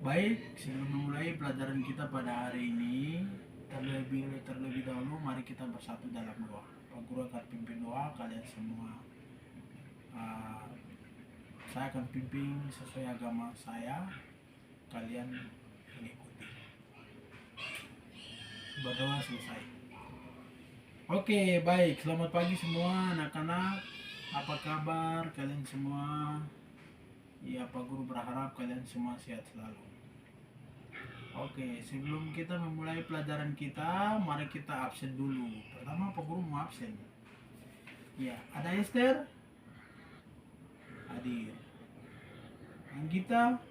Baik, sebelum memulai pelajaran kita pada hari ini, terlebih dahulu mari kita bersatu dalam doa. Pak Guru akan pimpin doa kalian semua. Uh, saya akan pimpin sesuai agama saya. Kalian mengikuti. Berdoa selesai. Oke, baik. Selamat pagi semua anak-anak. Apa kabar kalian semua? Ya, Pak Guru berharap kalian semua sehat selalu. Oke, sebelum kita memulai pelajaran kita, mari kita absen dulu. Pertama, Pak Guru mau absen. Ya, ada Esther? Hadir. Anggita?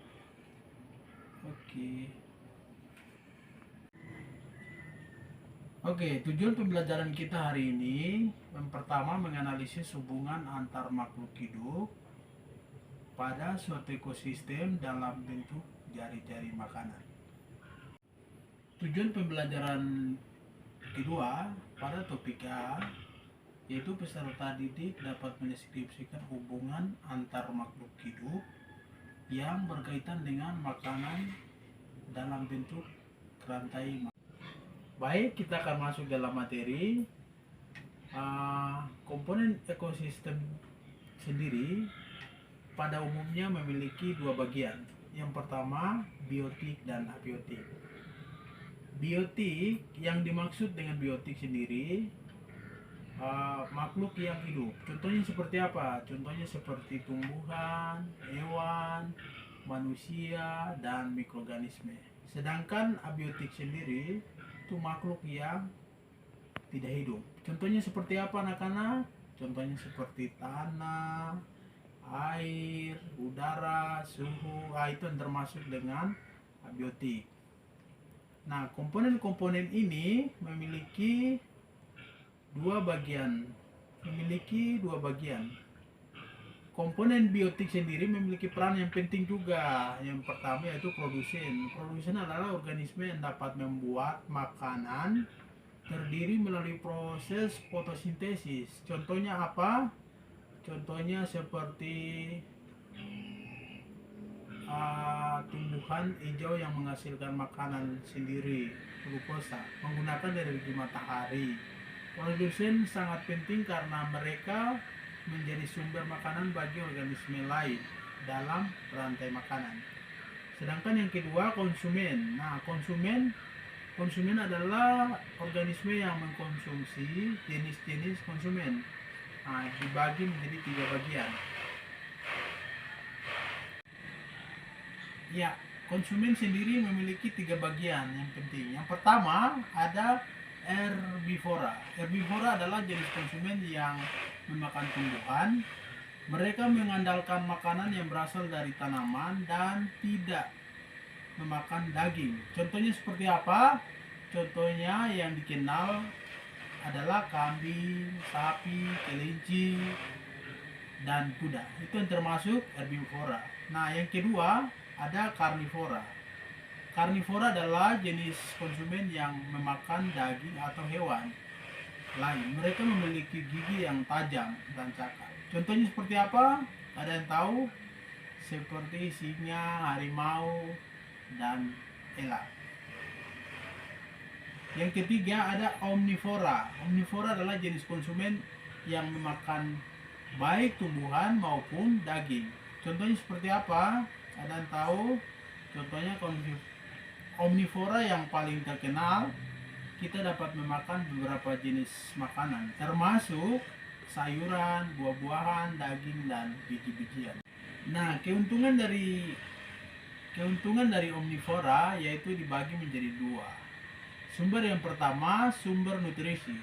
Oke. Oke, tujuan pembelajaran kita hari ini yang pertama menganalisis hubungan antar makhluk hidup pada suatu ekosistem dalam bentuk jari-jari makanan. Tujuan pembelajaran kedua pada topik A, yaitu peserta didik dapat mendeskripsikan hubungan antar makhluk hidup yang berkaitan dengan makanan dalam bentuk rantai makanan. Baik, kita akan masuk dalam materi. Komponen ekosistem sendiri pada umumnya memiliki dua bagian. Yang pertama, biotik dan abiotik. Biotik, yang dimaksud dengan biotik sendiri, makhluk yang hidup. Contohnya seperti apa? Contohnya seperti tumbuhan, hewan, manusia, dan mikroorganisme. Sedangkan abiotik sendiri itu makhluk yang tidak hidup. Contohnya seperti apa anak-anak? Contohnya seperti tanah, air, udara, suhu. Itu yang termasuk dengan abiotik. Nah, komponen-komponen ini memiliki dua bagian. Komponen biotik sendiri memiliki peran yang penting juga. Yang pertama yaitu produsen. Produsen adalah organisme yang dapat membuat makanan terdiri melalui proses fotosintesis. Contohnya apa? Contohnya seperti tumbuhan hijau yang menghasilkan makanan sendiri, glukosa, menggunakan energi matahari. Produsen sangat penting karena mereka menjadi sumber makanan bagi organisme lain dalam rantai makanan. Sedangkan yang kedua, konsumen. Nah, konsumen adalah organisme yang mengkonsumsi jenis-jenis konsumen. Nah, dibagi menjadi tiga bagian. Ya, konsumen sendiri memiliki tiga bagian yang penting. Yang pertama ada herbivora. Herbivora adalah jenis konsumen yang memakan tumbuhan. Mereka mengandalkan makanan yang berasal dari tanaman dan tidak memakan daging. Contohnya seperti apa? Contohnya yang dikenal adalah kambing, sapi, kelinci, dan kuda. Itu yang termasuk herbivora. Nah, yang kedua ada karnivora. Karnivora adalah jenis konsumen yang memakan daging atau hewan lain. Mereka memiliki gigi yang tajam dan cakar. Contohnya seperti apa? Ada yang tahu? Seperti singa, harimau, dan elang. Yang ketiga ada omnivora. Omnivora adalah jenis konsumen yang memakan baik tumbuhan maupun daging. Contohnya seperti apa? Ada yang tahu? Contohnya omnivora yang paling terkenal, kita dapat memakan beberapa jenis makanan, termasuk sayuran, buah-buahan, daging, dan biji-bijian. Nah, keuntungan dari omnivora yaitu dibagi menjadi dua. Sumber yang pertama, sumber nutrisi.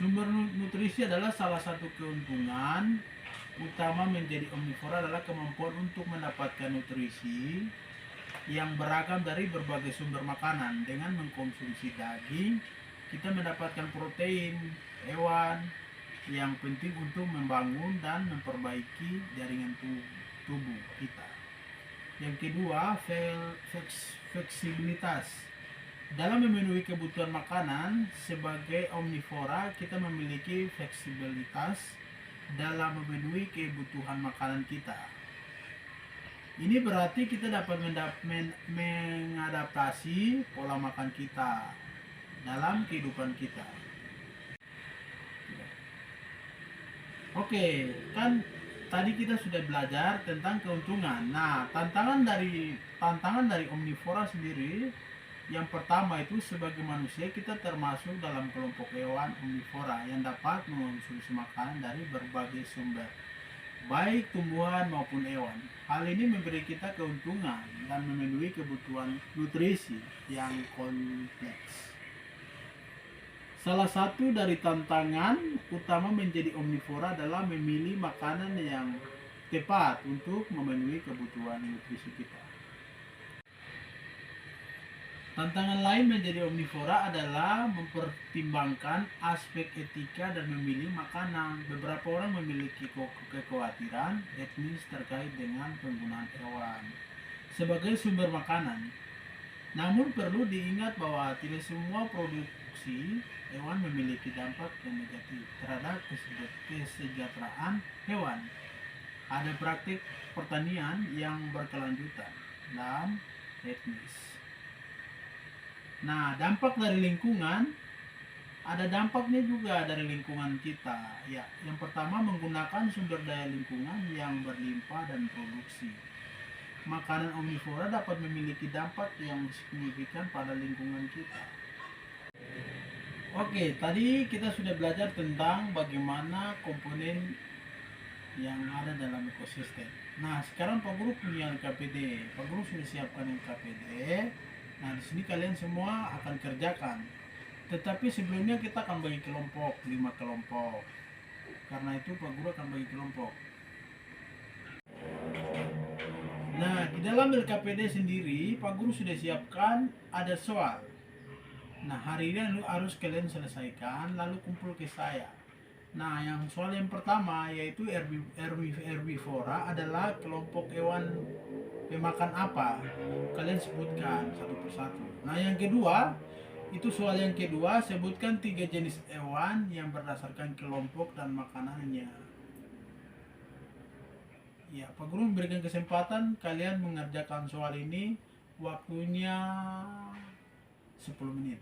Sumber nutrisi adalah salah satu keuntungan utama menjadi omnivora adalah kemampuan untuk mendapatkan nutrisi yang beragam dari berbagai sumber makanan. Dengan mengkonsumsi daging, kita mendapatkan protein hewan yang penting untuk membangun dan memperbaiki jaringan tubuh kita. Yang kedua, fleksibilitas. Dalam memenuhi kebutuhan makanan, sebagai omnivora kita memiliki fleksibilitas dalam memenuhi kebutuhan makanan kita. Ini berarti kita dapat mengadaptasi pola makan kita dalam kehidupan kita. Oke, kan tadi kita sudah belajar tentang keuntungan. Nah, tantangan dari omnivora sendiri, yang pertama itu sebagai manusia kita termasuk dalam kelompok hewan omnivora yang dapat mengonsumsi makanan dari berbagai sumber, baik tumbuhan maupun hewan. Hal ini memberi kita keuntungan dan memenuhi kebutuhan nutrisi yang kompleks. Salah satu dari tantangan utama menjadi omnivora adalah memilih makanan yang tepat untuk memenuhi kebutuhan nutrisi kita. Tantangan lain menjadi omnivora adalah mempertimbangkan aspek etika dan memilih makanan. Beberapa orang memiliki kekhawatiran etis terkait dengan penggunaan hewan sebagai sumber makanan. Namun perlu diingat bahwa tidak semua produksi hewan memiliki dampak yang negatif terhadap kesejahteraan hewan. Ada praktik pertanian yang berkelanjutan dan etnis. Nah, dampak dari lingkungan, ada dampaknya juga dari lingkungan kita. Ya, yang pertama menggunakan sumber daya lingkungan yang berlimpah dan produksi. Makanan omnivora dapat memiliki dampak yang signifikan pada lingkungan kita. Oke, tadi kita sudah belajar tentang bagaimana komponen yang ada dalam ekosistem. Nah, sekarang Pak Guru punya LKPD. Pak Guru sudah siapkan LKPD. Nah, di sini kalian semua akan kerjakan. Tetapi sebelumnya kita akan bagi kelompok, 5 kelompok. Karena itu Pak Guru akan bagi kelompok. Nah, di dalam LKPD sendiri, Pak Guru sudah siapkan ada soal. Nah, hari ini harus kalian selesaikan, lalu kumpul ke saya. Nah, soal yang pertama yaitu herbivora adalah kelompok hewan pemakan apa? Kalian sebutkan satu persatu. Nah, yang kedua, itu soal yang kedua, sebutkan 3 jenis hewan yang berdasarkan kelompok dan makanannya. Ya, Pak Guru memberikan kesempatan kalian mengerjakan soal ini, waktunya 10 menit.